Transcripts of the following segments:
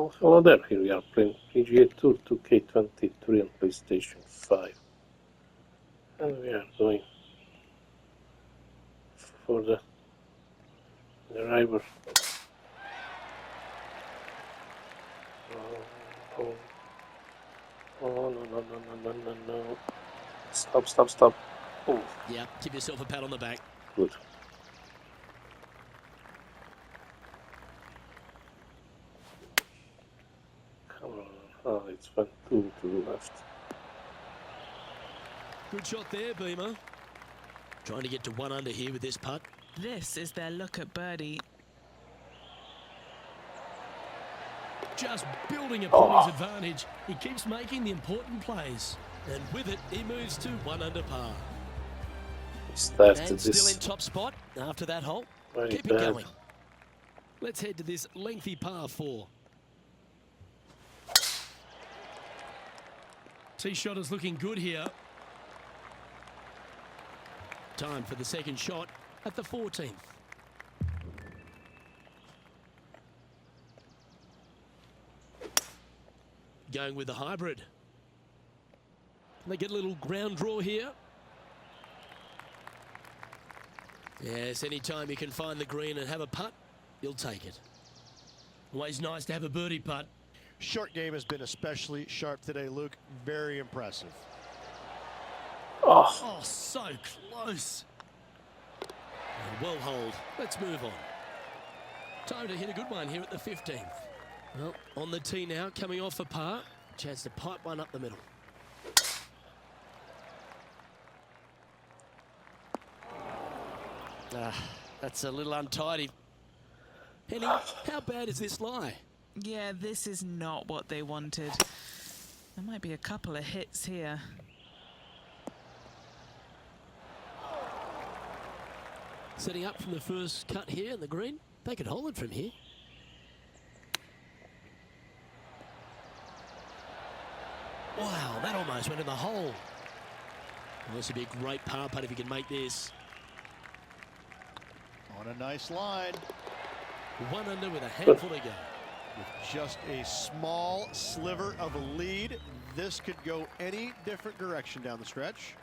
Oh, hello there. Here we are playing PGA Tour 2K23 on PlayStation 5. And we are going for the driver. Oh, no. Stop. Oh, Yeah, give yourself a pat on the back. good. Come on. Oh, it's fun. Two to the left. Good shot there, Beamer. Trying to get to 1 under here with this putt. This is their look at birdie. Just building upon his advantage. He keeps making the important plays. And with it, he moves to 1 under par. And still in top spot after that hole. Keep it going. Let's head to this lengthy par 4. Tee shot is looking good here. Time for the second shot at the 14th. Going with the hybrid. They get a little ground draw here. Yes, anytime you can find the green and have a putt, you'll take it. Always nice to have a birdie putt. Short game has been especially sharp today, Luke. Very impressive. Oh, so close. Well hold. Let's move on. Time to hit a good one here at the 15th. Well, on the tee now, coming off a par. Chance to pipe one up the middle. That's a little untidy. Henny, how bad is this lie? Yeah, this is not what they wanted. There might be a couple of hits here. Setting up from the first cut here in the green. They could hold it from here. Wow, that almost went in the hole. Well, this would be a great par putt if you can make this. On a nice line. 1 under with a handful to go. With just a small sliver of a lead, this could go any different direction down the stretch.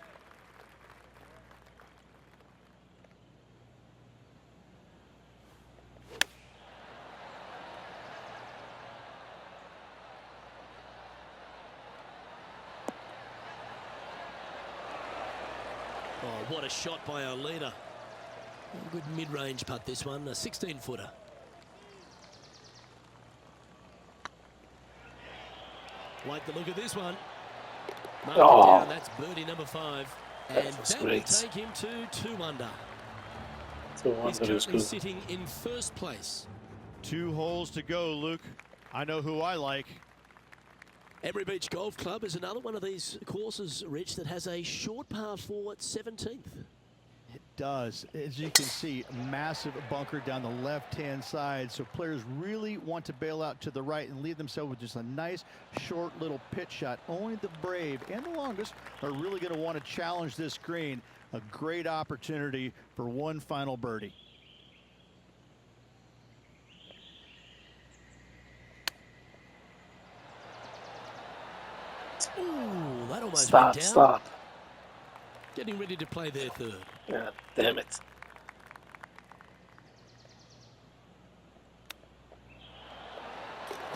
Oh, what a shot by our leader. A good mid-range putt this one, a 16-footer. Like the look of this one. Mark it down, that's birdie number 5. And that will take him to 2 under. He's currently sitting in first place. 2 holes to go, Luke. I know who I like. Emery Beach Golf Club is another one of these courses, Rich, that has a short par 4 at 17th. It does. As you can see, massive bunker down the left-hand side. So players really want to bail out to the right and leave themselves with just a nice, short little pitch shot. Only the brave and the longest are really going to want to challenge this green. A great opportunity for one final birdie. Ooh, that almost Stop, went down. stop. Getting ready to play their third. God damn it.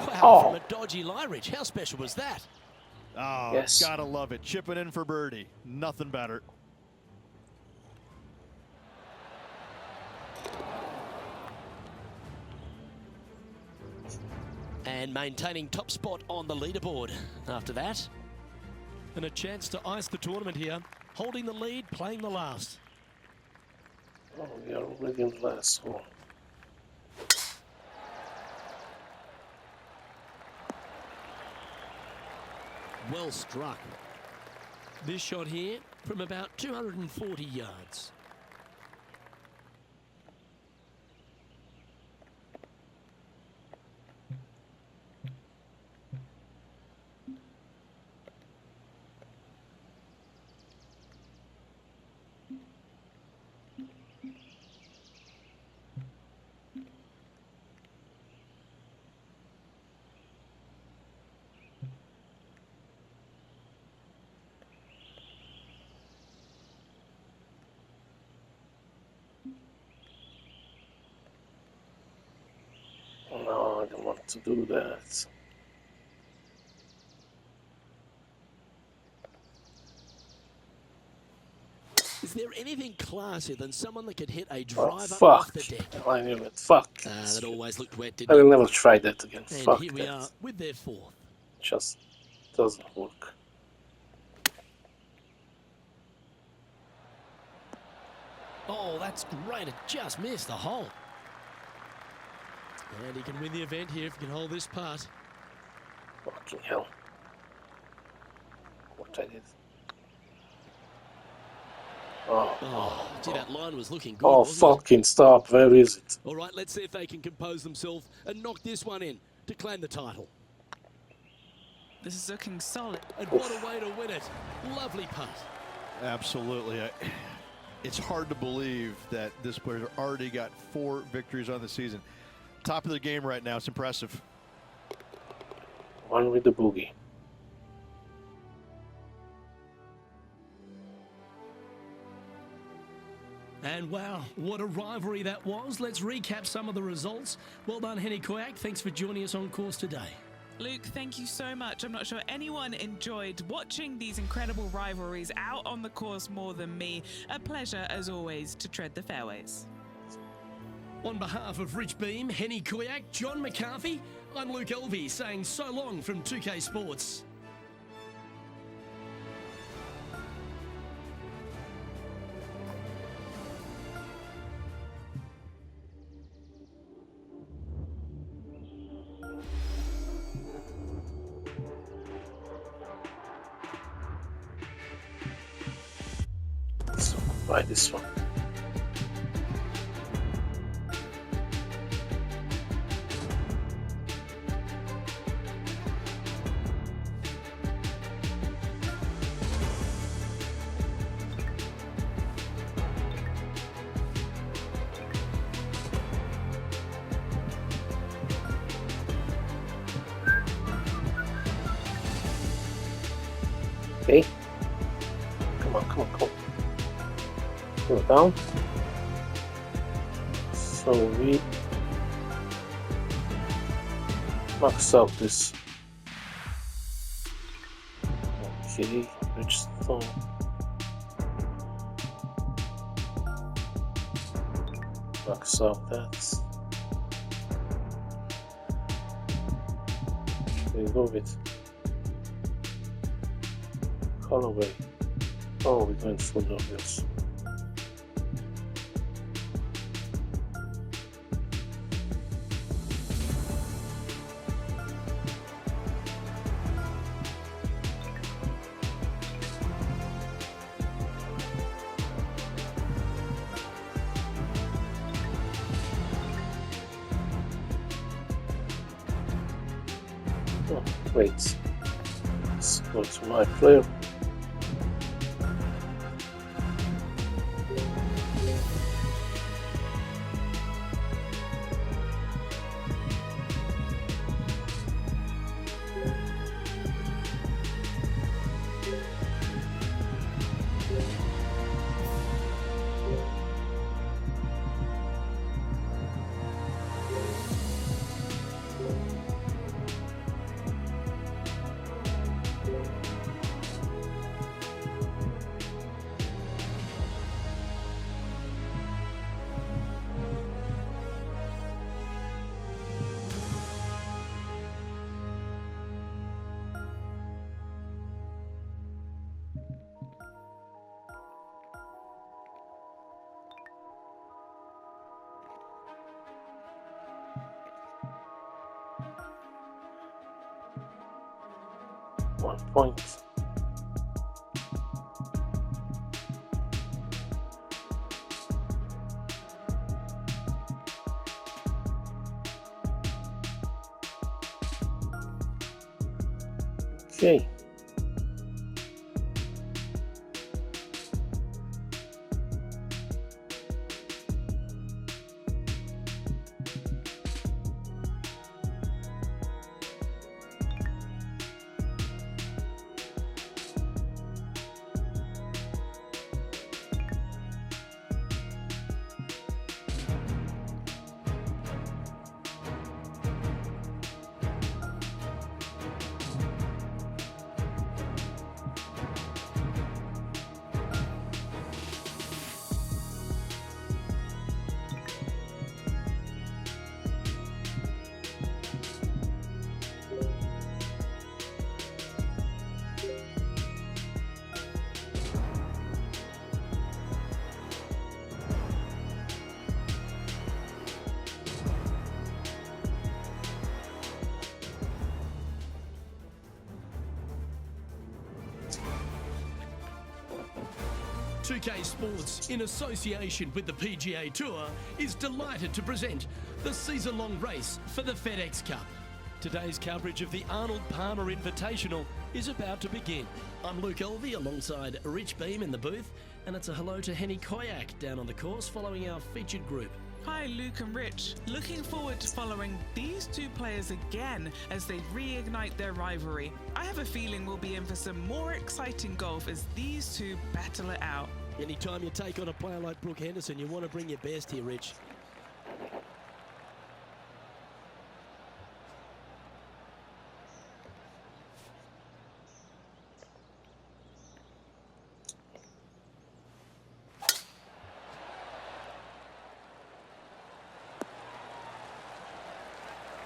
Wow, from a dodgy lie, Rich. How special was that? Oh, yes. Gotta love it. Chipping in for birdie. Nothing better. And maintaining top spot on the leaderboard after that. And a chance to ice the tournament here. Holding the lead, playing the last. Oh, we are already in the last hole. Well struck. This shot here from about 240 yards. No, I don't want to do that. Is there anything classier than someone that could hit a Oh, driver fuck. off the deck? I knew it. Fuck. That always looked wet, I didn't will it? never try that again. And Fuck here we that. are with their fourth. Just doesn't work. Oh, that's great. It just missed the hole. And he can win the event here if he can hold this putt. Fucking hell. What I did. Oh, gee, that line was looking good, Oh, wasn't it? fucking stop. Where is it? All right, let's see if they can compose themselves and knock this one in to claim the title. This is looking solid. And what a way to win it. Lovely putt. Absolutely. It's hard to believe that this player's already got 4 victories on the season. Top of the game right now. It's impressive. One with the boogie. And wow, what a rivalry that was. Let's recap some of the results. Well done, Henny Koyak. Thanks for joining us on course today. Luke, thank you so much. I'm not sure anyone enjoyed watching these incredible rivalries out on the course more than me. A pleasure, as always, to tread the fairways. On behalf of Rich Beam, Henny Koyak, John McCarthy, I'm Luke Elvey saying so long from 2K Sports. So, buy this one. Okay. Come on, come on, come on. Go down. So we max out this. Okay, Bridgestone. Max out that. Okay, go with colorway. Oh, we're going full of this. Oh, wait. Let's go to my player. One point. Okay. 2K Sports, in association with the PGA Tour, is delighted to present the season-long race for the FedEx Cup. Today's coverage of the Arnold Palmer Invitational is about to begin. I'm Luke Elvey alongside Rich Beam in the booth, and it's a hello to Henny Koyak down on the course following our featured group. Hi, Luke and Rich. Looking forward to following these two players again as they reignite their rivalry. I have a feeling we'll be in for some more exciting golf as these two battle it out. Anytime you take on a player like Brooke Henderson, you want to bring your best here, Rich.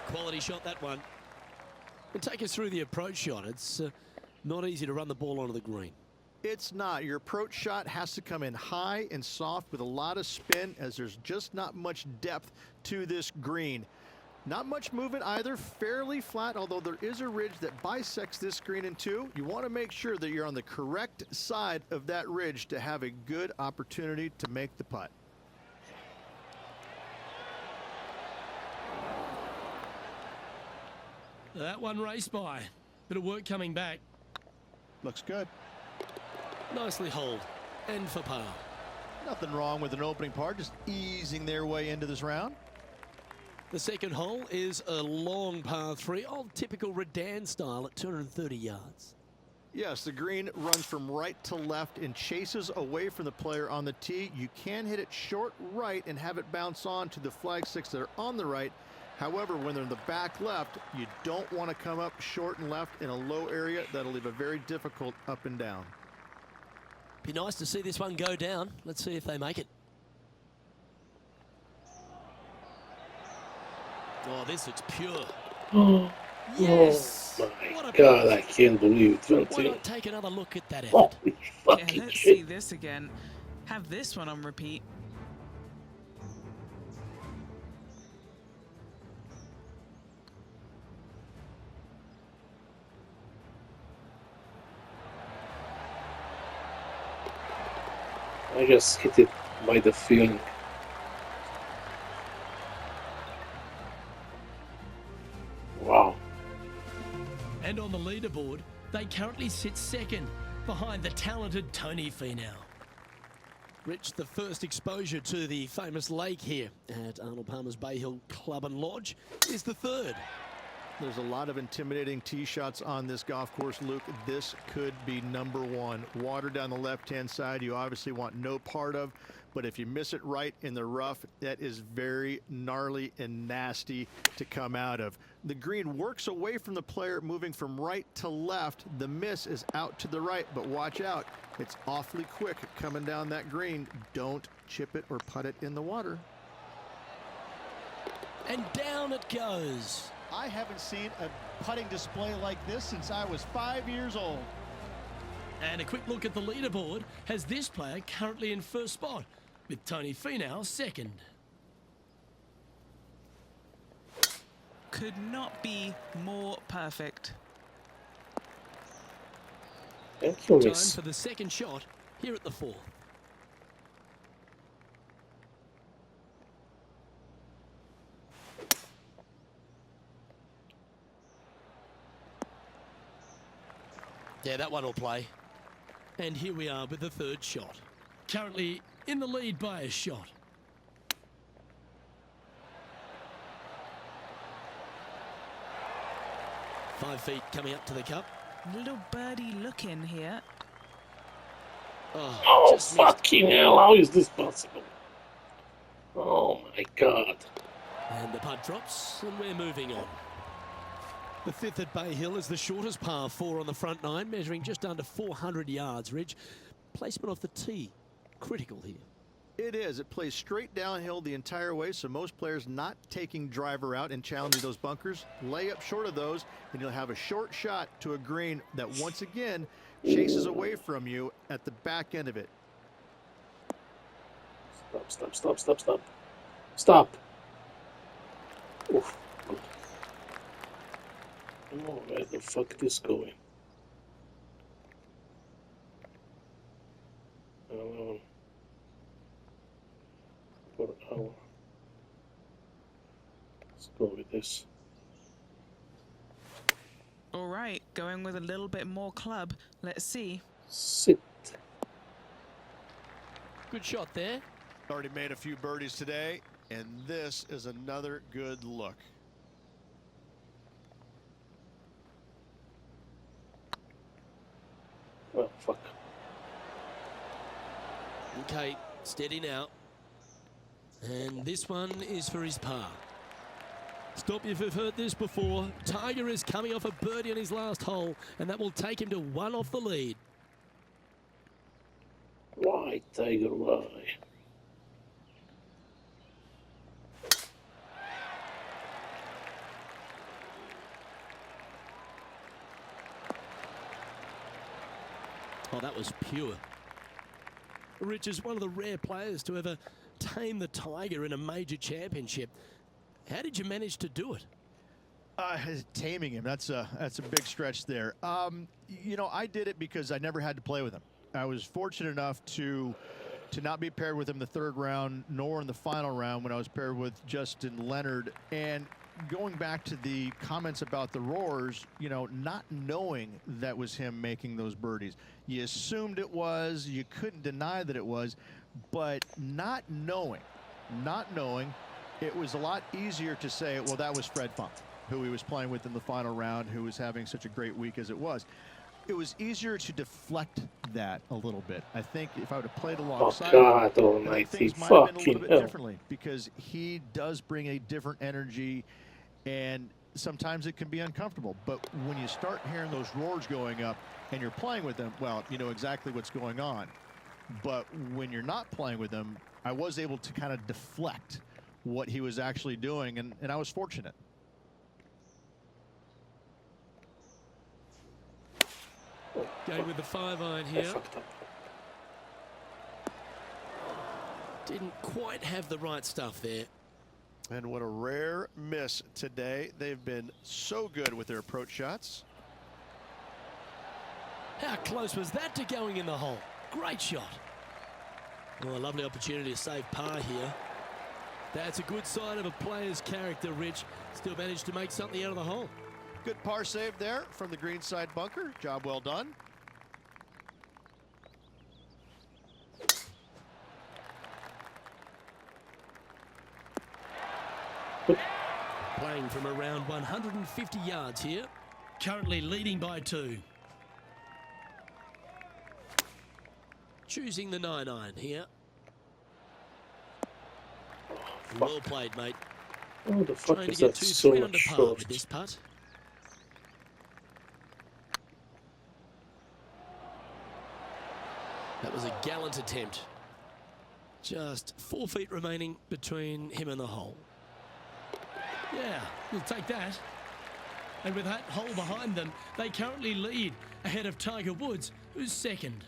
Quality shot, that one. And take us through the approach shot. It's not easy to run the ball onto the green. It's not. Your approach shot has to come in high and soft with a lot of spin, as there's just not much depth to this green. Not much movement either, fairly flat, although there is a ridge that bisects this green in two. You want to make sure that you're on the correct side of that ridge to have a good opportunity to make the putt. That one raced by. Bit of work coming back. Looks good. Nicely holed. And for par. Nothing wrong with an opening par, just easing their way into this round. The second hole is a long par 3, old typical Redan style at 230 yards. Yes, the green runs from right to left and chases away from the player on the tee. You can hit it short right and have it bounce on to the flag sticks that are on the right. However, when they're in the back left, you don't want to come up short and left in a low area. That'll leave a very difficult up and down. Be nice to see this one go down. Let's see if they make it. Oh, this looks pure. Yes! Oh What my a god, putt. I can't believe it. Why 20. not take another look at that effort? Holy Yeah, fucking let's see shit. this again. Have this one on repeat. I just hit it by the feeling. Wow. And on the leaderboard, they currently sit second behind the talented Tony Finau. Rich, the first exposure to the famous lake here at Arnold Palmer's Bay Hill Club and Lodge is the third. There's a lot of intimidating tee shots on this golf course, Luke. This could be number one. Water down the left-hand side, you obviously want no part of, but if you miss it right in the rough, that is very gnarly and nasty to come out of. The green works away from the player, moving from right to left. The miss is out to the right, but watch out. It's awfully quick coming down that green. Don't chip it or putt it in the water. And down it goes. I haven't seen a putting display like this since I was 5 years old. And a quick look at the leaderboard has this player currently in first spot, with Tony Finau second. Could not be more perfect. Thank you, Time miss. for the second shot here at the fourth. Yeah, that one will play. And here we are with the third shot. Currently in the lead by a shot. Five feet coming up to the cup. Little birdie look in here. Oh, Oh, just missed. fucking hell, how is this possible? Oh my god. And the putt drops, and we're moving on. The fifth at Bay Hill is the shortest par 4 on the front nine, measuring just under 400 yards, Ridge. Placement off the tee, critical here. It is. It plays straight downhill the entire way, so most players not taking driver out and challenging those bunkers. Lay up short of those, and you'll have a short shot to a green that once again chases away from you at the back end of it. Stop, stop, stop, stop, stop. Stop. Oof. Oh, where the fuck this going? guess. All right, going with a little bit more club. Let's see. Sit. Good shot there. Already made a few birdies today, and this is another good look. Well, fuck. Okay, steady now. And this one is for his par. Stop if you've heard this before. Tiger is coming off a birdie on his last hole, and that will take him to one off the lead. Why, Tiger, why? Oh, that was pure. Rich is one of the rare players to ever tame the Tiger in a major championship. How did you manage to do it? Taming him, that's a big stretch there. You know, I did it because I never had to play with him. I was fortunate enough to not be paired with him the third round, nor in the final round when I was paired with Justin Leonard. And going back to the comments about the roars, you know, not knowing that was him making those birdies. You assumed it was, you couldn't deny that it was, but not knowing, it was a lot easier to say, well, that was Fred Funk, who he was playing with in the final round, who was having such a great week as it was. It was easier to deflect that a little bit. I think if I would have played alongside God him, almighty, things might have been a little fucking bit hell. differently, because he does bring a different energy, and sometimes it can be uncomfortable. But when you start hearing those roars going up and you're playing with them, well, you know exactly what's going on. But when you're not playing with them, I was able to kind of deflect what he was actually doing, and I was fortunate. Going with the 5-iron I here. fucked up. Didn't quite have the right stuff there. And what a rare miss today. They've been so good with their approach shots. How close was that to going in the hole? Great shot. Oh, a lovely opportunity to save par here. That's a good sign of a player's character, Rich. Still managed to make something out of the hole. Good par save there from the greenside bunker. Job well done. Playing from around 150 yards here. Currently leading by 2. Choosing the 9-iron here. Well played, mate. Oh, the fuck Trying to is get that to so 3 much under par short? with this putt. That was a gallant attempt. Just 4 feet remaining between him and the hole. Yeah, we'll take that. And with that hole behind them, they currently lead ahead of Tiger Woods, who's second.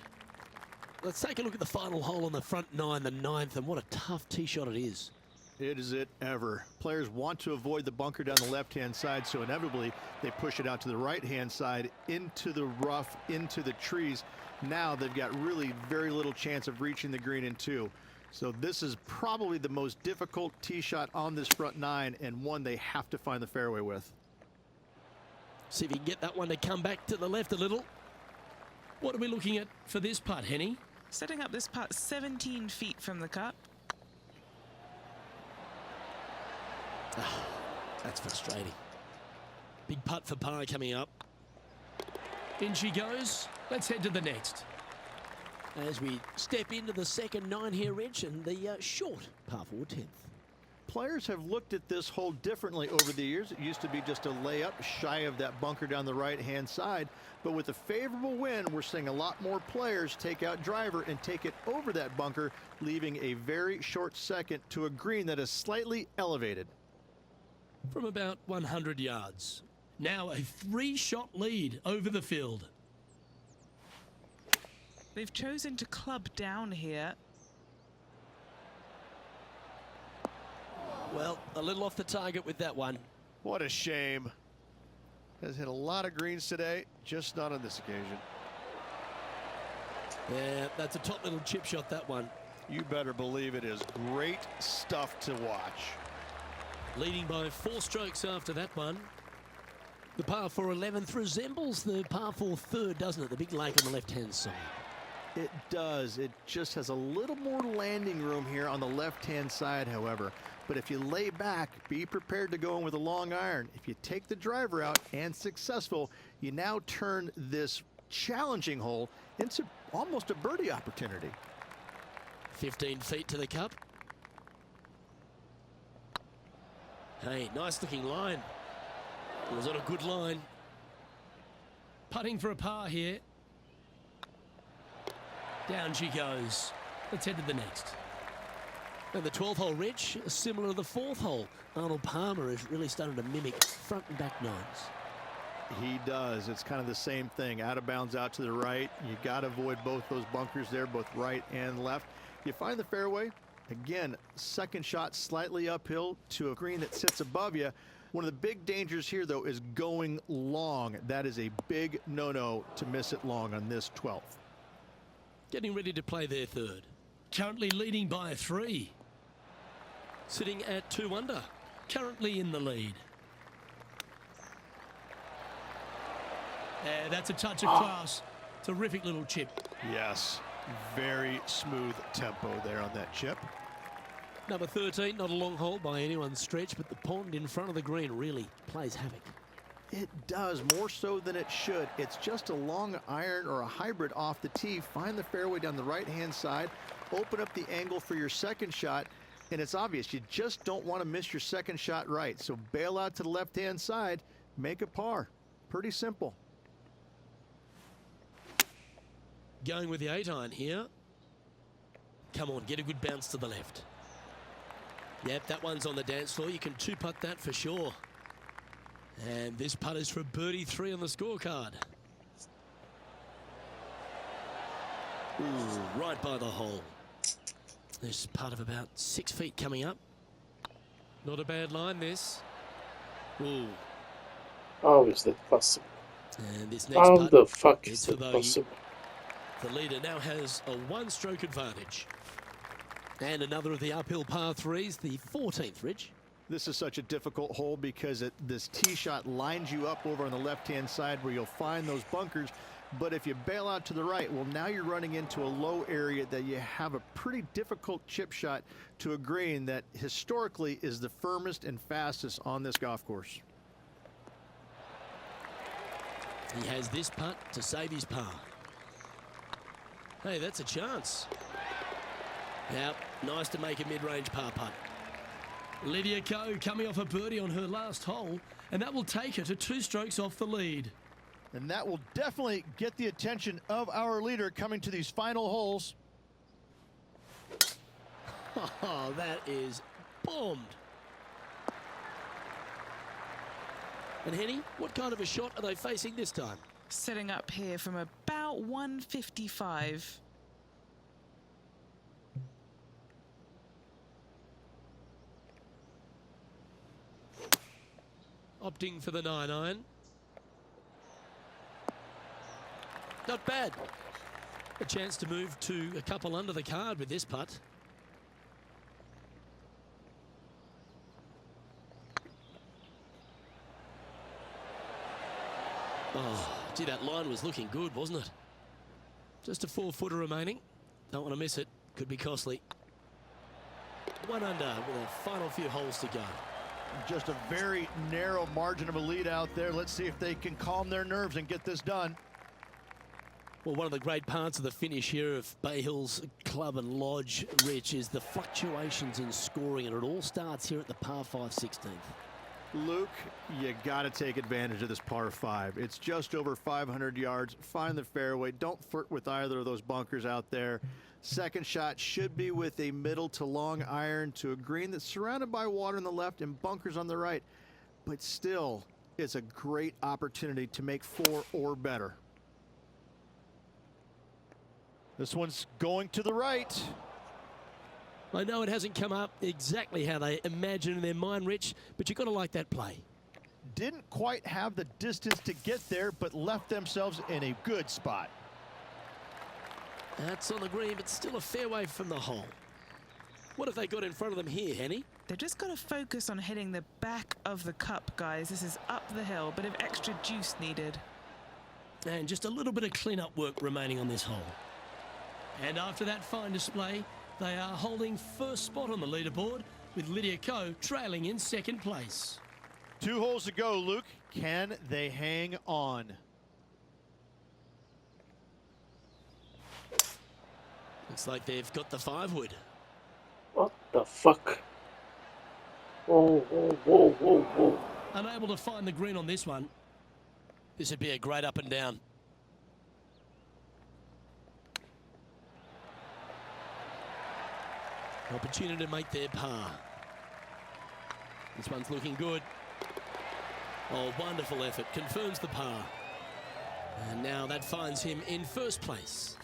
Let's take a look at the final hole on the front 9, the 9th, and what a tough tee shot it is. It is it ever. Players want to avoid the bunker down the left-hand side, so inevitably they push it out to the right-hand side, into the rough, into the trees. Now they've got really very little chance of reaching the green in 2. So this is probably the most difficult tee shot on this front 9, and one they have to find the fairway with. See if you can get that one to come back to the left a little. What are we looking at for this putt, Henny? Setting up this putt 17 feet from the cup. That's frustrating. Big putt for par coming up. In she goes. Let's head to the next. As we step into the second 9 here, Rich, and the short par 4 10th. Players have looked at this hole differently over the years. It used to be just a layup shy of that bunker down the right-hand side. But with a favorable wind, we're seeing a lot more players take out driver and take it over that bunker, leaving a very short second to a green that is slightly elevated. From about 100 yards. Now a 3-shot lead over the field. They've chosen to club down here. Well, a little off the target with that one. What a shame. Has hit a lot of greens today, just not on this occasion. Yeah, that's a top little chip shot, that one. You better believe it is great stuff to watch. Leading by 4 strokes after that one. The par 4 11th resembles the par 4 third, doesn't it? The big lake on the left-hand side. It does. It just has a little more landing room here on the left-hand side, however. But if you lay back, be prepared to go in with a long iron. If you take the driver out and successful, you now turn this challenging hole into almost a birdie opportunity. 15 feet to the cup. Hey, nice looking line. It was on a good line. Putting for a par here. Down she goes. Let's head to the next. And the 12th hole, Rich, similar to the 4th hole. Arnold Palmer is really starting to mimic front and back nines. He does. It's kind of the same thing. Out of bounds out to the right. You got to avoid both those bunkers there, both right and left. You find the fairway. Again, second shot slightly uphill to a green that sits above you. One of the big dangers here, though, is going long. That is a big no-no to miss it long on this 12th. Getting ready to play their third. Currently leading by 3. Sitting at 2 under. Currently in the lead. That's a touch of class. Terrific little chip. Yes, very smooth tempo there on that chip. Number 13, not a long hole by anyone's stretch, but the pond in front of the green really plays havoc. It does, more so than it should. It's just a long iron or a hybrid off the tee. Find the fairway down the right-hand side. Open up the angle for your second shot. And it's obvious, you just don't want to miss your second shot right. So bail out to the left-hand side. Make a par. Pretty simple. Going with the 8-iron here. Come on, get a good bounce to the left. Yep, that one's on the dance floor. You can 2-putt that for sure. And this putt is for birdie 3 on the scorecard. Ooh, right by the hole. This putt of about 6 feet coming up. Not a bad line, this. Ooh. How is that possible? And this next How putt the fuck is is for that bogey. possible? The leader now has a 1-stroke advantage. And another of the uphill par 3s, the 14th, Rich. This is such a difficult hole because this tee shot lines you up over on the left-hand side where you'll find those bunkers. But if you bail out to the right, well, now you're running into a low area that you have a pretty difficult chip shot to a green that historically is the firmest and fastest on this golf course. He has this putt to save his par. Hey, that's a chance. Now, nice to make a mid-range par putt. Lydia Ko coming off a birdie on her last hole, and that will take her to 2 strokes off the lead. And that will definitely get the attention of our leader coming to these final holes. Oh, that is bombed. And Henny, what kind of a shot are they facing this time? Setting up here from about 155. Opting for the 9-iron. Not bad. A chance to move to a couple under the card with this putt. Oh, gee, that line was looking good, wasn't it? Just a 4-footer remaining. Don't want to miss it. Could be costly. 1 under with a final few holes to go. Just a very narrow margin of a lead out there. Let's see if they can calm their nerves and get this done. Well, one of the great parts of the finish here of Bay Hills Club and Lodge, Rich, is the fluctuations in scoring, and it all starts here at the par 5 16th. Luke, you got to take advantage of this par 5. It's just over 500 yards. Find the fairway. Don't flirt with either of those bunkers out there. Second shot should be with a middle to long iron to a green that's surrounded by water on the left and bunkers on the right. But still, it's a great opportunity to make 4 or better. This one's going to the right. I know it hasn't come up exactly how they imagine in their mind, Rich, but you've got to like that play. Didn't quite have the distance to get there, but left themselves in a good spot. That's on the green, but still a fair way from the hole. What have they got in front of them here, Henny? They've just got to focus on hitting the back of the cup, guys. This is up the hill, bit of extra juice needed. And just a little bit of clean-up work remaining on this hole. And after that fine display, they are holding first spot on the leaderboard, with Lydia Ko trailing in second place. 2 holes to go, Luke. Can they hang on? Looks like they've got the 5-wood. What the fuck? Whoa, whoa, whoa, whoa, whoa. Unable to find the green on this one. This would be a great up and down. Opportunity to make their par. This one's looking good. Oh, wonderful effort. Confirms the par. And now that finds him in first place.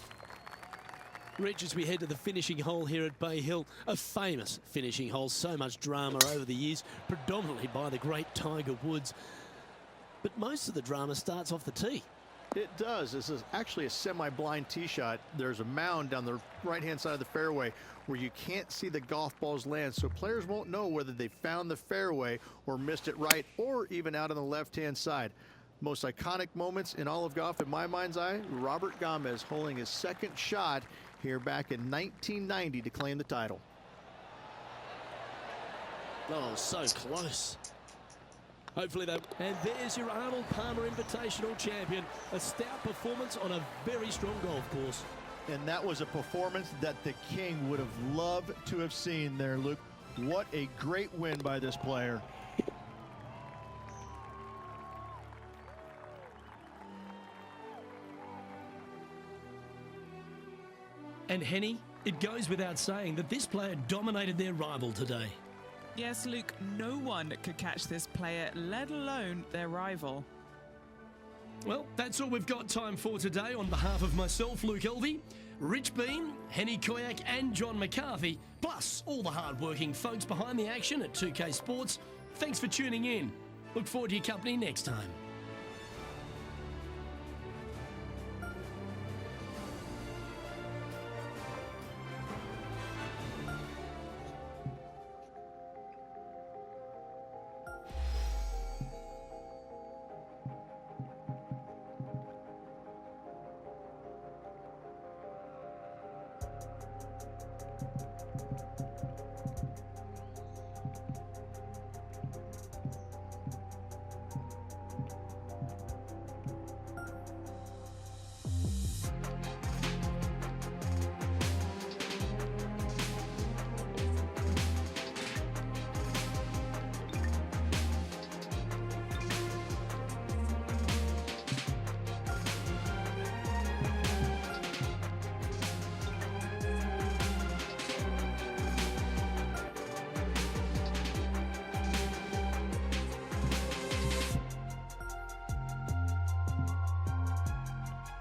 Rich, as we head to the finishing hole here at Bay Hill, a famous finishing hole, so much drama over the years, predominantly by the great Tiger Woods. But most of the drama starts off the tee. It does. This is actually a semi-blind tee shot. There's a mound down the right-hand side of the fairway where you can't see the golf balls land, so players won't know whether they found the fairway or missed it right or even out on the left-hand side. Most iconic moments in all of golf, in my mind's eye, Robert Gomez holding his second shot here back in 1990 to claim the title. Oh, so close. Hopefully they... And there's your Arnold Palmer Invitational champion. A stout performance on a very strong golf course. And that was a performance that the King would have loved to have seen there, Luke. What a great win by this player. And Henny, it goes without saying that this player dominated their rival today. Yes, Luke, no one could catch this player, let alone their rival. Well, that's all we've got time for today. On behalf of myself, Luke Elvey, Rich Beam, Henny Koyak and John McCarthy, plus all the hard-working folks behind the action at 2K Sports, thanks for tuning in. Look forward to your company next time.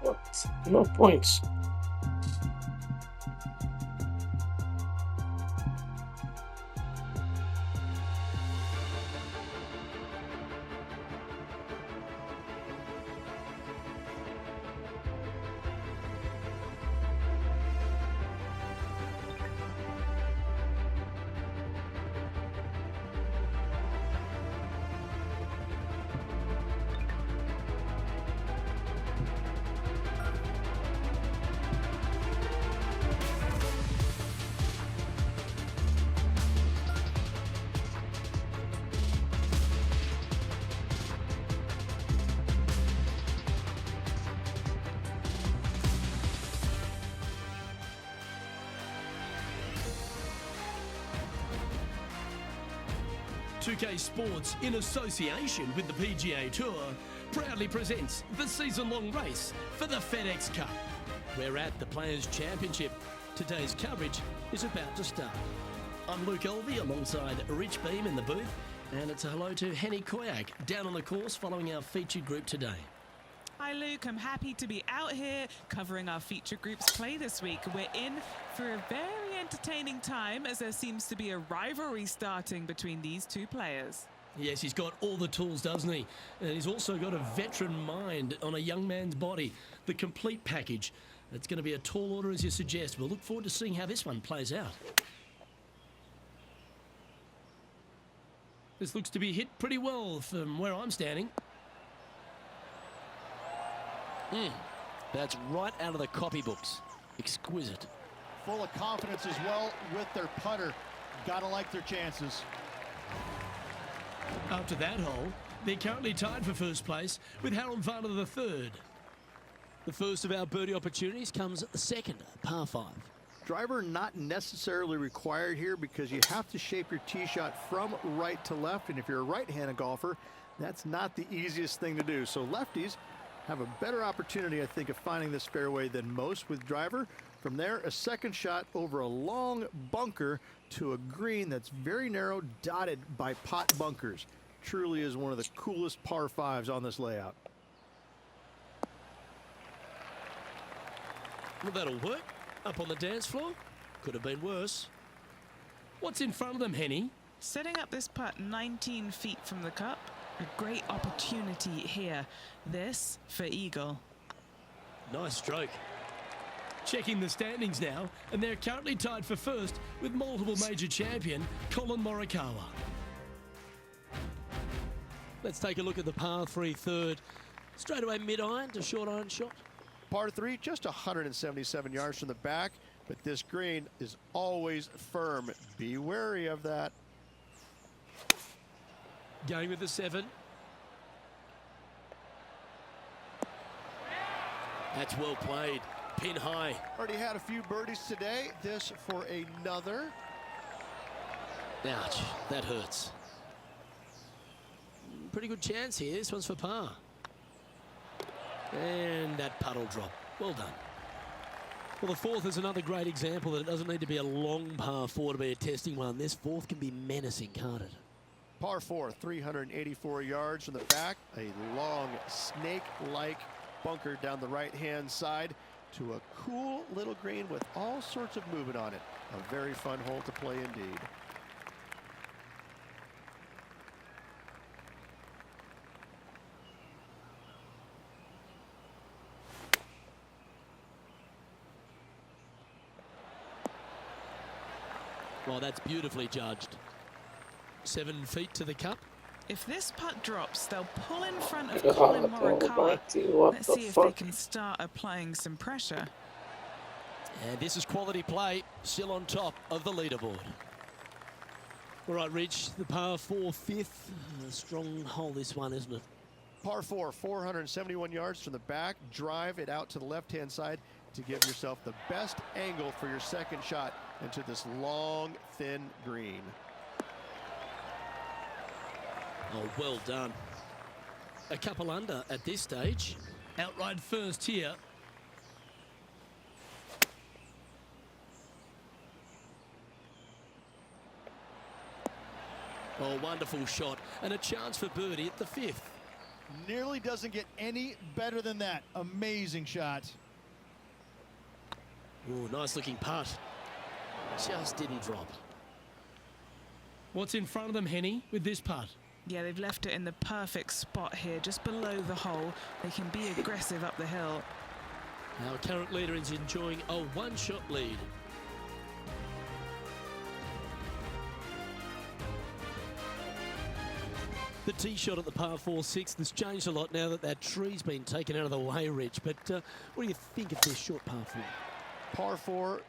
What? No points. .2K Sports, in association with the PGA Tour, proudly presents the season-long race for the FedEx Cup. We're at the Players' Championship. Today's coverage is about to start. I'm Luke Elvey alongside Rich Beam in the booth, and it's a hello to Henny Koyak down on the course following our featured group today. Hi Luke, I'm happy to be out here covering our feature group's play this week. We're in for a very entertaining time as there seems to be a rivalry starting between these two players. Yes, he's got all the tools, doesn't he? And he's also got a veteran mind on a young man's body. The complete package. It's going to be a tall order, as you suggest. We'll look forward to seeing how this one plays out. This looks to be hit pretty well from where I'm standing. That's right out of the copybooks. Exquisite. Full of confidence as well with their putter. Gotta like their chances. After that hole, they're currently tied for first place with Harold Varner the third. The first of our birdie opportunities comes second, par 5. Driver not necessarily required here because you have to shape your tee shot from right to left, and if you're a right-handed golfer, that's not the easiest thing to do. So lefties have a better opportunity, I think, of finding this fairway than most with driver. From there, a second shot over a long bunker to a green that's very narrow, dotted by pot bunkers. Truly is one of the coolest par 5s on this layout. Well, that'll work. Up on the dance floor. Could have been worse. What's in front of them, Henny? Setting up this putt 19 feet from the cup. A great opportunity here. This for eagle. Nice stroke. Checking the standings now, and they're currently tied for first with multiple major champion Colin Morikawa. Let's take a look at the par 3 third. Straight away mid-iron to short iron shot. Par 3, just 177 yards from the back, but this green is always firm. Be wary of that. Going with the 7. That's well played. Pin high. Already had a few birdies today. This for another. Ouch, that hurts. Pretty good chance here. This one's for par. And that puddle drop. Well done. Well, the fourth is another great example that it doesn't need to be a long par 4 to be a testing one. This fourth can be menacing, can't it? Par 4, 384 yards from the back. A long snake-like bunker down the right-hand side to a cool little green with all sorts of movement on it. A very fun hole to play indeed. Well, that's beautifully judged. 7 feet to the cup. If this putt drops, they'll pull in front of Colin Morikawa. Let's see if they can start applying some pressure. And this is quality play, still on top of the leaderboard. All right, Rich, the par 4 fifth. A strong hole, this one, isn't it? Par 4, 471 yards from the back. Drive it out to the left-hand side to give yourself the best angle for your second shot into this long, thin green. Oh, well done. A couple under at this stage. Outright first here. Oh, wonderful shot. And a chance for birdie at the 5th. Nearly doesn't get any better than that. Amazing shot. Oh, nice looking putt. Just didn't drop. What's in front of them, Henny, with this putt? Yeah, they've left it in the perfect spot here, just below the hole. They can be aggressive up the hill. Our current leader is enjoying a one-shot lead. The tee shot at the par 4 6th has changed a lot now that that tree's been taken out of the way, Rich. But what do you think of this short par 4? Par 4,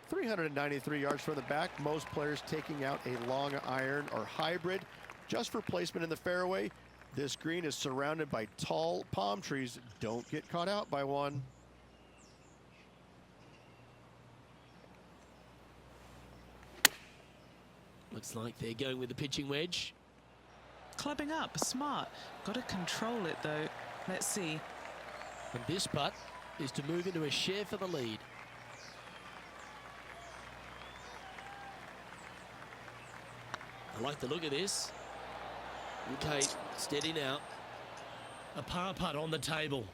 393 yards from the back. Most players taking out a long iron or hybrid just for placement in the fairway. This green is surrounded by tall palm trees. Don't get caught out by one. Looks like they're going with the pitching wedge. Clubbing up, smart. Got to control it though. Let's see. And this putt is to move into a share for the lead. I like the look of this. Okay, steady now. A par putt on the table.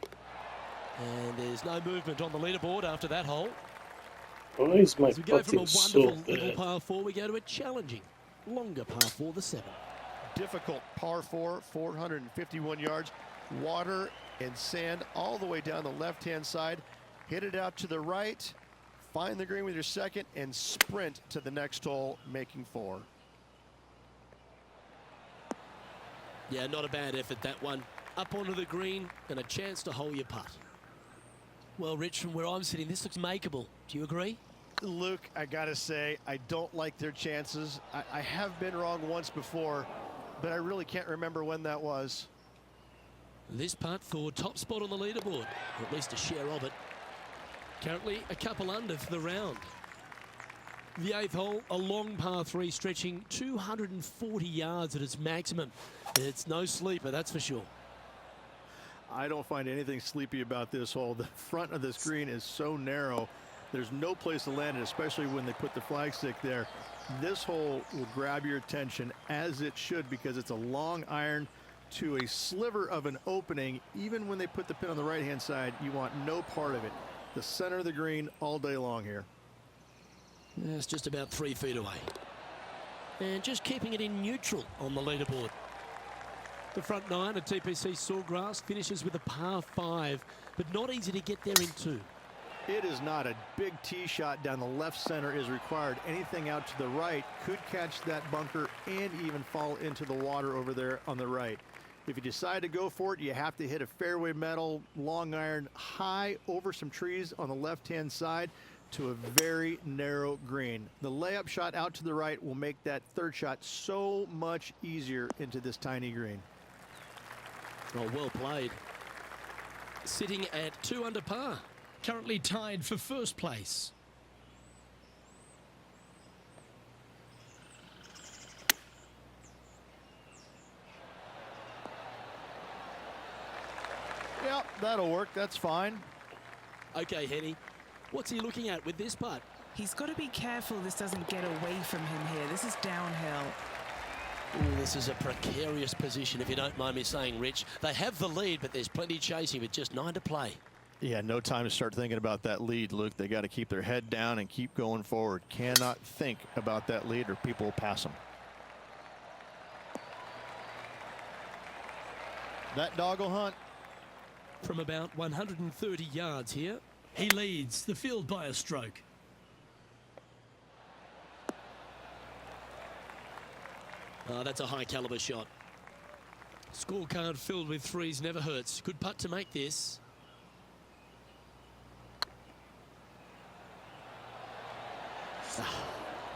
And there's no movement on the leaderboard after that hole. Why is my As we go from a putting so wonderful little bad? par 4, we go to a challenging, longer par 4, the 7. Difficult par 4, 451 yards. Water and sand all the way down the left-hand side. Hit it out to the right. Find the green with your second and sprint to the next hole, making 4. Yeah, not a bad effort, that one. Up onto the green and a chance to hole your putt. Well, Rich, from where I'm sitting, this looks makeable. Do you agree? Luke, I gotta say, I don't like their chances. I have been wrong once before, but I really can't remember when that was. This putt for top spot on the leaderboard, or at least a share of it. Currently a couple under for the round. The 8th hole, a long par 3 stretching 240 yards at its maximum. It's no sleeper, that's for sure. I don't find anything sleepy about this hole. The front of this green is so narrow. There's no place to land it, especially when they put the flagstick there. This hole will grab your attention, as it should, because it's a long iron to a sliver of an opening. Even when they put the pin on the right-hand side, you want no part of it. The center of the green all day long here. Yeah, it's just about 3 feet away. And just keeping it in neutral on the leaderboard. The front 9 at TPC Sawgrass finishes with a par 5, but not easy to get there in 2. It is not. A big tee shot down the left center is required. Anything out to the right could catch that bunker and even fall into the water over there on the right. If you decide to go for it, you have to hit a fairway metal long iron high over some trees on the left-hand side to a very narrow green. The layup shot out to the right will make that third shot so much easier into this tiny green. Well played. Sitting at 2 under par. Currently tied for first place. Yep, that'll work. That's fine. Okay, Henny. What's he looking at with this putt? He's got to be careful this doesn't get away from him here. This is downhill. Ooh, this is a precarious position, if you don't mind me saying, Rich. They have the lead, but there's plenty chasing with just 9 to play. Yeah, no time to start thinking about that lead, Luke. They got to keep their head down and keep going forward. Cannot think about that lead or people will pass them. That dog will hunt. From about 130 yards here, he leads the field by a stroke. That's a high caliber shot. Scorecard filled with threes never hurts. Good putt to make this.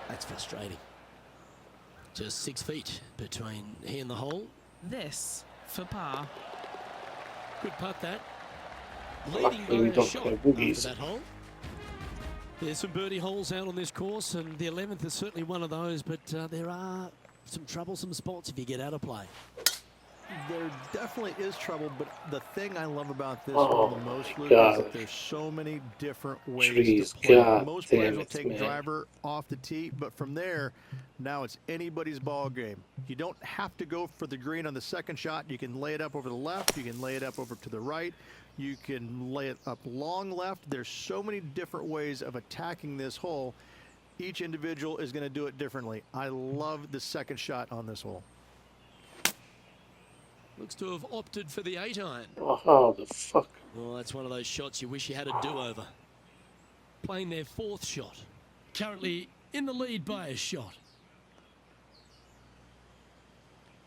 That's frustrating. Just 6 feet between he and the hole. This for par. Good putt that. Luckily Leading we by a don't shot play after boogies. that hole. There's some birdie holes out on this course, and the 11th is certainly one of those, but there are some troublesome spots if you get out of play. There definitely is trouble, but the thing I love about this Oh one the most, my Luke, is God. that there's so many different ways Trees, to play. God Most damn players will it, take man. driver off the tee, but from there, now it's anybody's ball game. You don't have to go for the green on the second shot. You can lay it up over the left. You can lay it up over to the right. You can lay it up long left. There's so many different ways of attacking this hole. Each individual is going to do it differently. I love the second shot on this hole. Looks to have opted for the 8-iron. Oh, how the fuck? Oh, that's one of those shots you wish you had a do-over. Playing their 4th shot. Currently in the lead by a shot.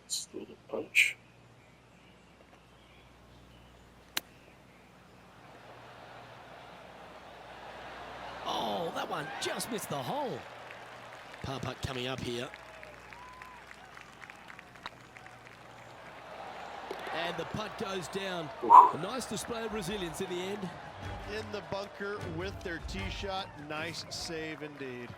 Let's do the punch. Oh, that one just missed the hole. Par putt coming up here. And the putt goes down. A nice display of resilience in the end. In the bunker with their tee shot. Nice save indeed.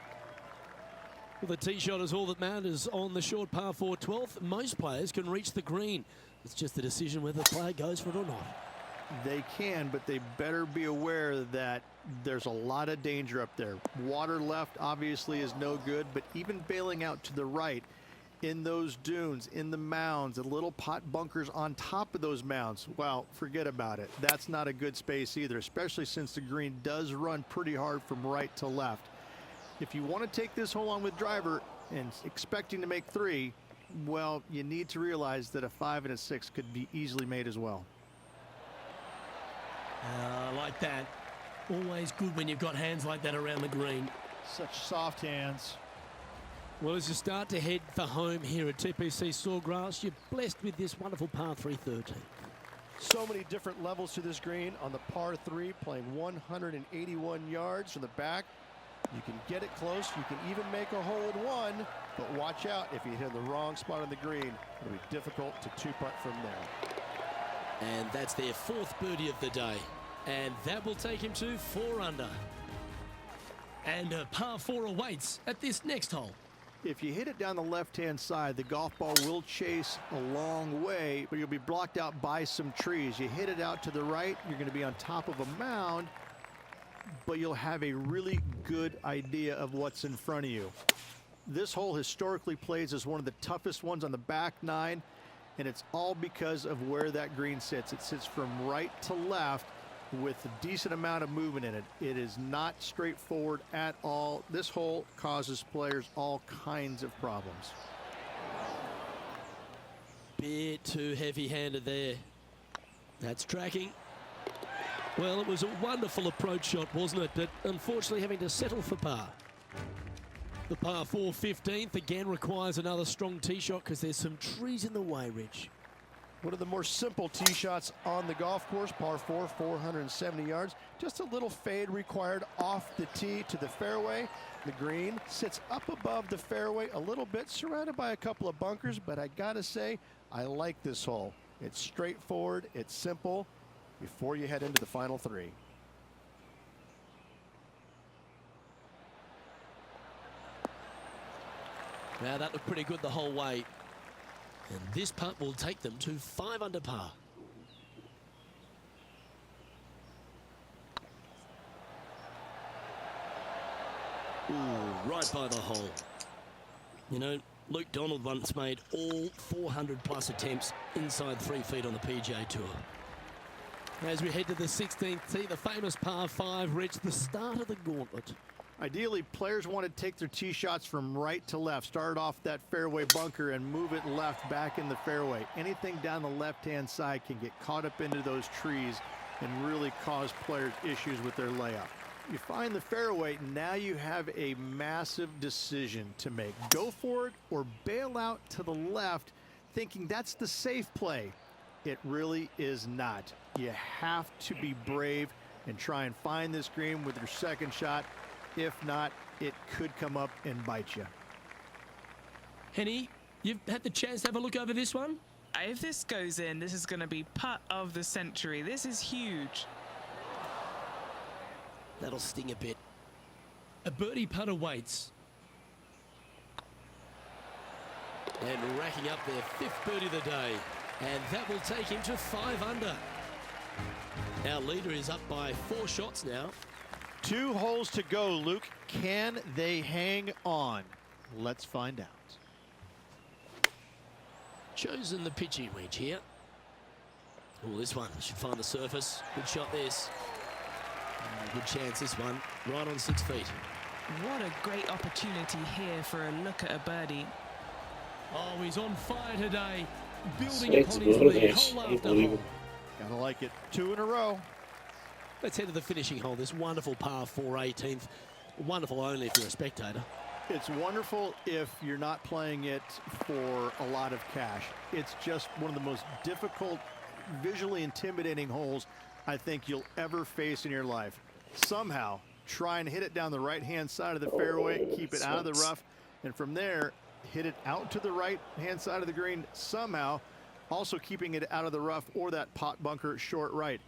Well, the tee shot is all that matters on the short par 4 12th. Most players can reach the green. It's just the decision whether the player goes for it or not. They can, but they better be aware that there's a lot of danger up there. Water left obviously is no good, but even bailing out to the right in those dunes, in the mounds, the little pot bunkers on top of those mounds, well, forget about it. That's not a good space either, especially since the green does run pretty hard from right to left. If you want to take this hole on with driver and expecting to make 3, well, you need to realize that a 5 and a 6 could be easily made as well. I like that. Always good when you've got hands like that around the green. Such soft hands. Well, as you start to head for home here at TPC Sawgrass, you're blessed with this wonderful par 3 13. So many different levels to this green on the par 3, playing 181 yards from the back. You can get it close. You can even make a hole in one, but watch out if you hit the wrong spot on the green. It'll be difficult to two-putt from there. And that's their 4th birdie of the day. And that will take him to 4 under. And a par 4 awaits at this next hole. If you hit it down the left-hand side, the golf ball will chase a long way, but you'll be blocked out by some trees. You hit it out to the right, you're going to be on top of a mound, but you'll have a really good idea of what's in front of you. This hole historically plays as one of the toughest ones on the back 9, and it's all because of where that green sits. It sits from right to left with a decent amount of movement in it. It is not straightforward at all. This hole causes players all kinds of problems. Bit too heavy-handed there. That's tracking. Well, it was a wonderful approach shot, wasn't it? But unfortunately having to settle for par. The par 4 15th again requires another strong tee shot because there's some trees in the way, Rich. One of the more simple tee shots on the golf course, par 4, 470 yards. Just a little fade required off the tee to the fairway. The green sits up above the fairway a little bit, surrounded by a couple of bunkers, but I gotta say, I like this hole. It's straightforward, it's simple, before you head into the final 3. Now that looked pretty good the whole way. And this putt will take them to 5 under par. Ooh, right by the hole. You know, Luke Donald once made all 400+ attempts inside 3 feet on the PGA Tour. As we head to the 16th tee, the famous par 5 reached the start of the gauntlet. Ideally, players want to take their tee shots from right to left, start off that fairway bunker and move it left back in the fairway. Anything down the left-hand side can get caught up into those trees and really cause players issues with their layup. You find the fairway, now you have a massive decision to make. Go for it or bail out to the left, thinking that's the safe play. It really is not. You have to be brave and try and find this green with your second shot. If not, it could come up and bite you. Henny, you've had the chance to have a look over this one? If this goes in, this is going to be putt of the century. This is huge. That'll sting a bit. A birdie putt awaits. And racking up their 5th birdie of the day. And that will take him to 5 under. Our leader is up by 4 shots now. 2 holes to go, Luke. Can they hang on? Let's find out. Chosen the pitching wedge here. Oh, this one should find the surface. Good shot this. Good chance this one. Right on 6 feet. What a great opportunity here for a look at a birdie. Oh, he's on fire today. Building Six upon his lead birdies. hole after hole. Unbelievable. Gotta like it. 2 in a row. Let's head to the finishing hole. This wonderful par 4 18th. Wonderful only if you're a spectator. It's wonderful if you're not playing it for a lot of cash. It's just one of the most difficult, visually intimidating holes I think you'll ever face in your life. Somehow, try and hit it down the right-hand side of the fairway, keep it out of the rough, and from there, hit it out to the right-hand side of the green, somehow, also keeping it out of the rough or that pot bunker short right.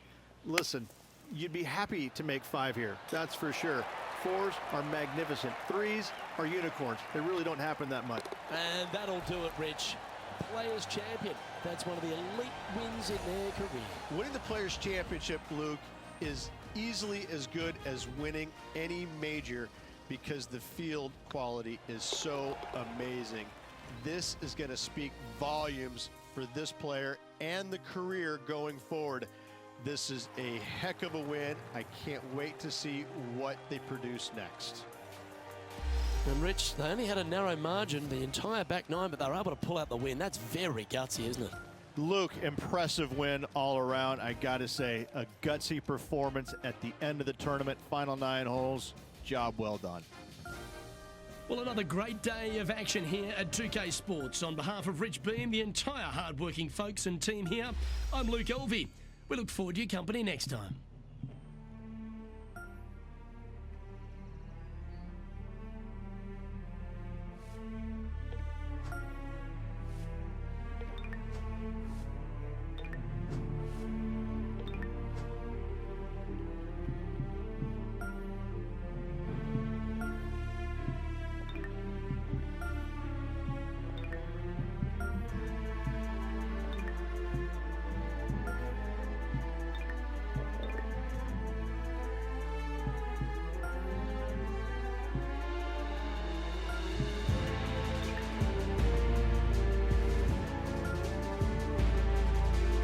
Listen, you'd be happy to make 5 here, that's for sure. 4s are magnificent. 3s are unicorns. They really don't happen that much. And that'll do it, Rich. Players Champion. That's one of the elite wins in their career. Winning the Players' Championship, Luke, is easily as good as winning any major because the field quality is so amazing. This is going to speak volumes for this player and the career going forward. This is a heck of a win. I can't wait to see what they produce next. And Rich, they only had a narrow margin the entire back 9, but they were able to pull out the win. That's very gutsy, isn't it? Luke, impressive win all around. I gotta say, a gutsy performance at the end of the tournament. Final 9 holes. Job well done. Well, another great day of action here at 2K Sports. On behalf of Rich Beam, the entire hard-working folks and team here, I'm Luke Elvey. We look forward to your company next time.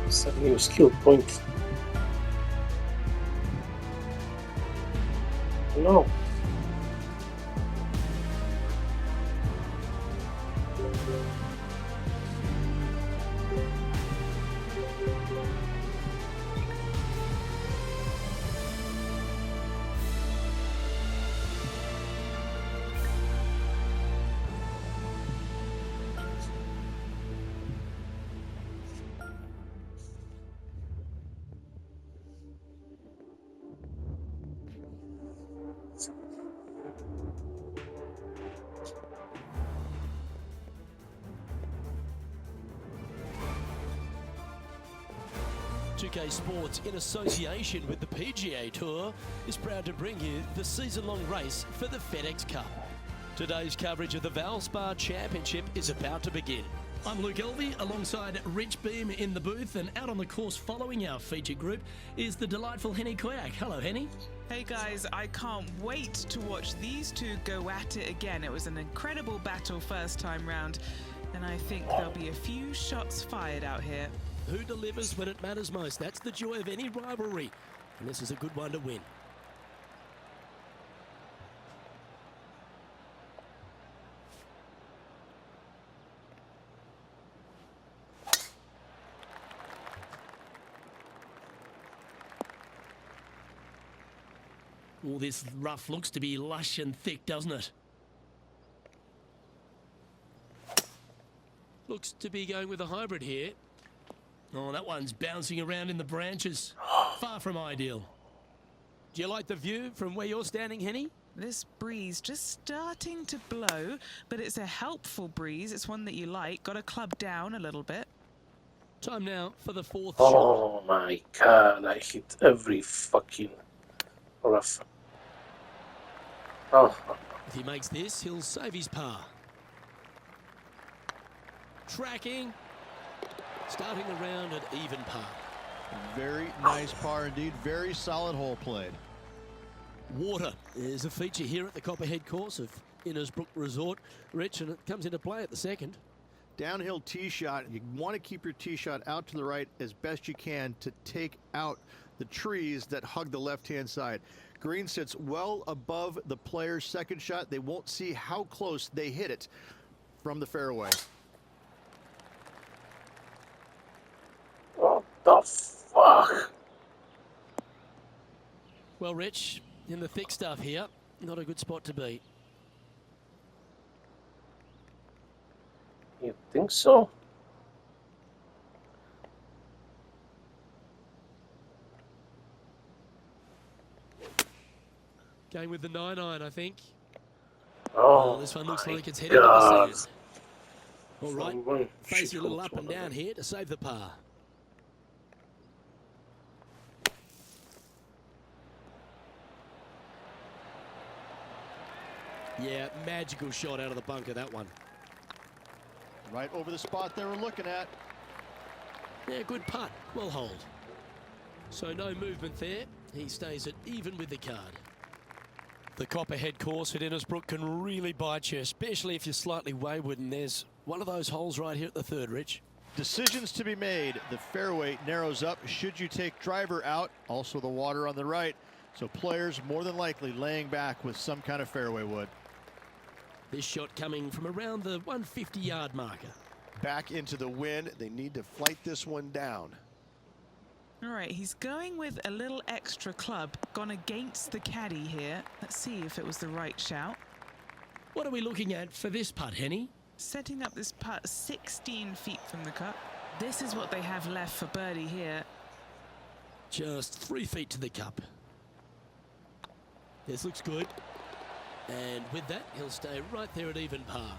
It's a new skill point. No. UK Sports, in association with the PGA Tour, is proud to bring you the season-long race for the FedEx Cup. Today's coverage of the Valspar Championship is about to begin. I'm Luke Elvey, alongside Rich Beam in the booth, and out on the course following our featured group is the delightful Henny Koyak. Hello, Henny. Hey guys, I can't wait to watch these two go at it again. It was an incredible battle first time round, and I think there'll be a few shots fired out here. Who delivers when it matters most? That's the joy of any rivalry, and this is a good one to win. All this rough looks to be lush and thick, doesn't it? Looks to be going with a hybrid here. Oh, that one's bouncing around in the branches. Far from ideal. Do you like the view from where you're standing, Henny? This breeze just starting to blow, but it's a helpful breeze. It's one that you like. Got to club down a little bit. Time now for the fourth shot. Oh my god, I hit every fucking rough. Oh. If he makes this, he'll save his par. Tracking. Starting the round at even par. Very nice par indeed. Very solid hole played. Water is a feature here at the Copperhead course of Innisbrook Resort, Rich, and it comes into play at the second. Downhill tee shot. You want to keep your tee shot out to the right as best you can to take out the trees that hug the left-hand side. Green sits well above the player's second shot. They won't see how close they hit it from the fairway. What the fuck? Well, Rich, in the thick stuff here, not a good spot to be. You think so? Going with the 9-iron, I think. Oh, this one looks my like it's heading to the God. sand. All right, Someone facing a little should up and control down it. here to save the par. Yeah, magical shot out of the bunker, that one. Right over the spot they were looking at. Yeah, good putt. Well holed. So no movement there. He stays at even with the card. The Copperhead course at Innisbrook can really bite you, especially if you're slightly wayward, and there's one of those holes right here at the third, Rich. Decisions to be made. The fairway narrows up. Should you take driver out? Also the water on the right. So players more than likely laying back with some kind of fairway wood. This shot coming from around the 150-yard marker. Back into the wind. They need to flight this one down. All right, he's going with a little extra club. Gone against the caddy here. Let's see if it was the right shout. What are we looking at for this putt, Henny? Setting up this putt 16 feet from the cup. This is what they have left for birdie here. Just 3 feet to the cup. This looks good. And with that, he'll stay right there at even par.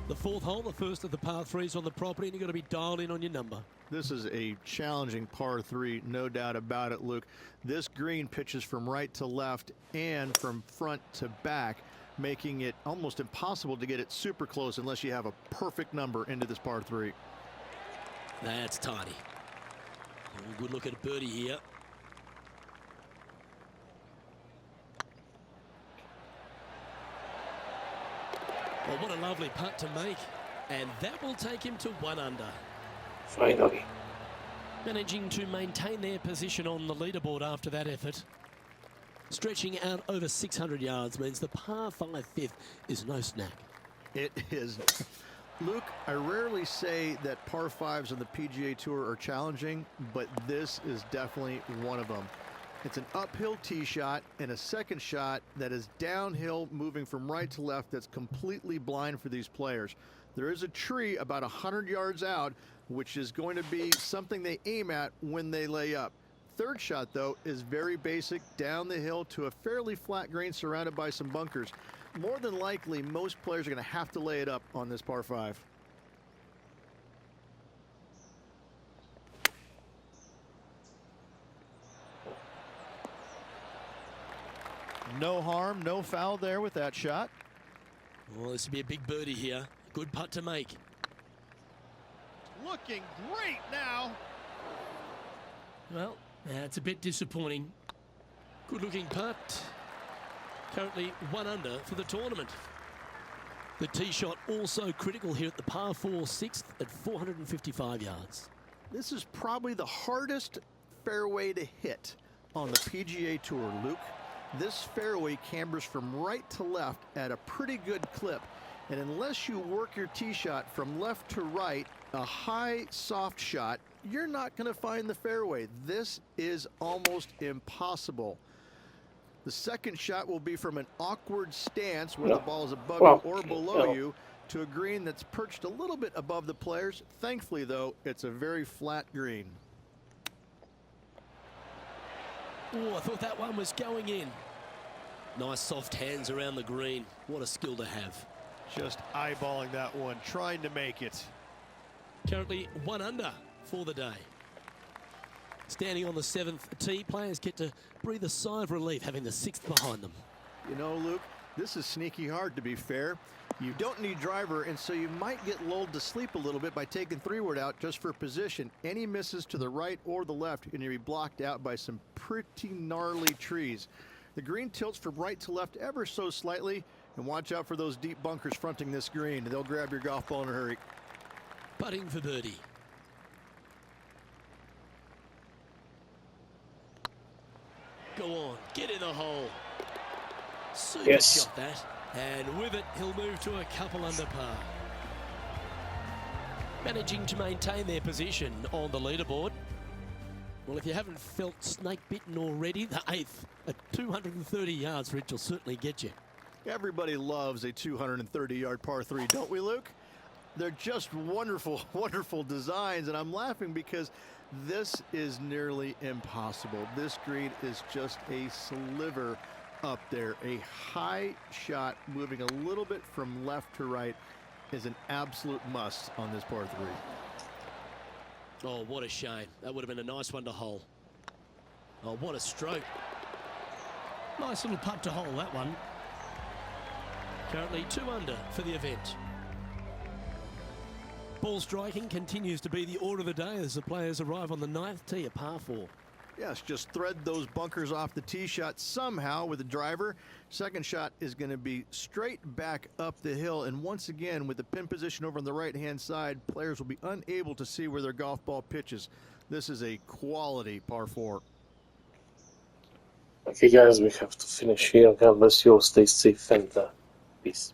The fourth hole, the first of the par threes on the property, and you've got to be dialed in on your number. This is a challenging par 3, no doubt about it, Luke. This green pitches from right to left and from front to back, making it almost impossible to get it super close unless you have a perfect number into this par 3. That's tiny. Good look at a birdie here. Well, what a lovely putt to make. And that will take him to 1 under. Finally. Managing to maintain their position on the leaderboard after that effort. Stretching out over 600 yards means the par 5 fifth is no snack. It is. Luke, I rarely say that par 5s on the PGA Tour are challenging, but this is definitely one of them. It's an uphill tee shot and a second shot that is downhill, moving from right to left, that's completely blind for these players. There is a tree about 100 yards out, which is going to be something they aim at when they lay up. Third shot, though, is very basic, down the hill to a fairly flat green surrounded by some bunkers. More than likely, most players are going to have to lay it up on this par 5. No harm, no foul there with that shot. Well, this will be a big birdie here. Good putt to make. Looking great now. Well, that's a bit disappointing. Good looking putt. Currently 1 under for the tournament. The tee shot also critical here at the par 4 6th at 455 yards. This is probably the hardest fairway to hit on the PGA Tour, Luke. This fairway cambers from right to left at a pretty good clip, and unless you work your tee shot from left to right, a high soft shot, you're not going to find the fairway. This is almost impossible. The second shot will be from an awkward stance where the ball is above you or below you to a green that's perched a little bit above the players. Thankfully, though, it's a very flat green. Oh, I thought that one was going in. Nice soft hands around the green. What a skill to have. Just eyeballing that one, trying to make it. Currently 1 under for the day. Standing on the 7th tee, players get to breathe a sigh of relief having the 6th behind them. You know, Luke, this is sneaky hard, to be fair. You don't need driver, and so you might get lulled to sleep a little bit by taking 3-wood out just for position. Any misses to the right or the left, and you'll be blocked out by some pretty gnarly trees. The green tilts from right to left ever so slightly, and watch out for those deep bunkers fronting this green. They'll grab your golf ball in a hurry. Putting for birdie. Go on, get in the hole. Super shot that. And with it, he'll move to a couple under par. Managing to maintain their position on the leaderboard. Well, if you haven't felt snake bitten already, the 8th at 230 yards, Rich, will certainly get you. Everybody loves a 230-yard par 3, don't we, Luke? They're just wonderful, wonderful designs, and I'm laughing because this is nearly impossible. This green is just a sliver up there. A high shot moving a little bit from left to right is an absolute must on this par 3. Oh, what a shame. That would have been a nice one to hole. Oh, what a stroke. Nice little putt to hole, that one. Currently 2 under for the event. Ball striking continues to be the order of the day as the players arrive on the 9th tee, a par 4. Yes, just thread those bunkers off the tee shot somehow with the driver. Second shot is going to be straight back up the hill, and once again with the pin position over on the right hand side, players will be unable to see where their golf ball pitches. This is a quality par 4. Okay guys, we have to finish here. God bless you all, stay safe, and peace.